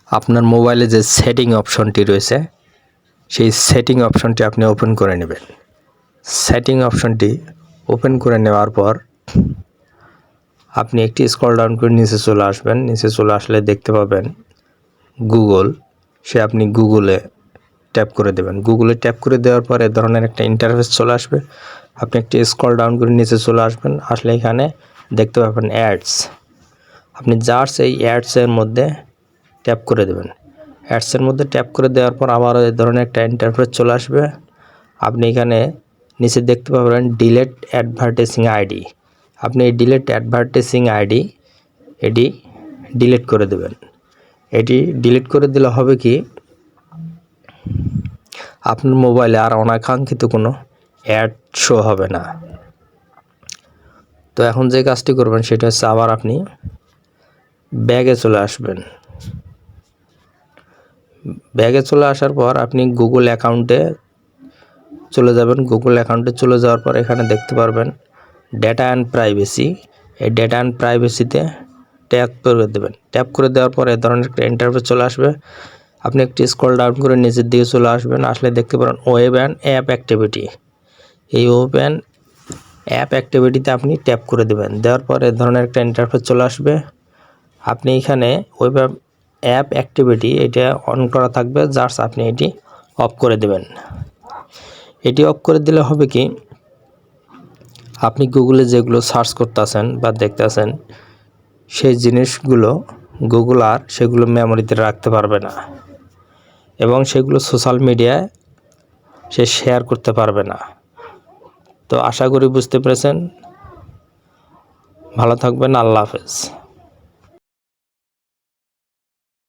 আপনার মোবাইলে যে সেটিং অপশনটি রয়েছে সেই সেটিং অপশনটি আপনি ওপেন করে নেবেন। সেটিং অপশনটি ওপেন করে নেওয়ার পর আপনি একটি স্ক্রল ডাউন করে নিচে চলে আসবেন। নিচে চলে আসলে দেখতে পাবেন গুগল, আপনি গুগলে ট্যাপ করে দেবেন। গুগলে ট্যাপ করে দেওয়ার পর এ ধরনের একটা ইন্টারফেস চলে আসবে। আপনি একটি স্ক্রল ডাউন করে নিচে চলে আসবেন, আসলে এখানে দেখতে পাবেন অ্যাডস। আপনি জাস্ট এই অ্যাডসের মধ্যে ট্যাপ করে দেবেন। অ্যাডসের মধ্যে ট্যাপ করে দেওয়ার পর আবারও এই ধরনের একটা ইন্টারফেস চলে আসবে। আপনি এখানে নিচে দেখতে পাবেন ডিলেট অ্যাডভার্টাইজিং আইডি। আপনি এই ডিলেট অ্যাডভার্টাইজিং আইডি এটি ডিলিট করে দেবেন। এটি ডিলিট করে দিলে হবে কি, আপনার মোবাইলে আর অনাকাঙ্ক্ষিত কোনো অ্যাড শো হবে না। তো এখন যে কাজটি করবেন সেটা হচ্ছে আবার আপনি ব্যাগে চলে আসবেন। ব্যাগে চলে আসার পর আপনি গুগল অ্যাকাউন্টে চলে যাবেন। গুগল অ্যাকাউন্টে চলে যাওয়ার পর এখানে দেখতে পারবেন ডেটা অ্যান্ড প্রাইভেসি। এই ডেটা অ্যান্ড প্রাইভেসিতে ট্যাপ করে দেবেন। ট্যাপ করে দেওয়ার পর এই ধরনের একটা ইন্টারফেস চলে আসবে। আপনি একটি স্ক্রল ডাউন করে নিচের দিকে চলে আসবেন, আসলে দেখতে পারেন ওয়েব অ্যান্ড অ্যাপ অ্যাক্টিভিটি। এই ওয়েব অ্যান্ড অ্যাপ অ্যাক্টিভিটিতে আপনি ট্যাপ করে দেবেন। দেওয়ার পর এই ধরনের একটা ইন্টারফেস চলে আসবে। আপনি এখানে ওয়েব অ্যাপ অ্যাক্টিভিটি এটা অন করা থাকবে, জাস্ট আপনি এটি অফ করে দেবেন। এটি অফ করে দিলে হবে কি, আপনি গুগলে যেগুলো সার্চ করতেছেন বা দেখতেছেন সেই জিনিসগুলো গুগল আর সেগুলো মেমোরিতে রাখতে পারবে না এবং সেগুলো সোশ্যাল মিডিয়ায় সে শেয়ার করতে পারবে না। তো আশা করি বুঝতে পেরেছেন। ভালো থাকবেন। আল্লাহ হাফেজ।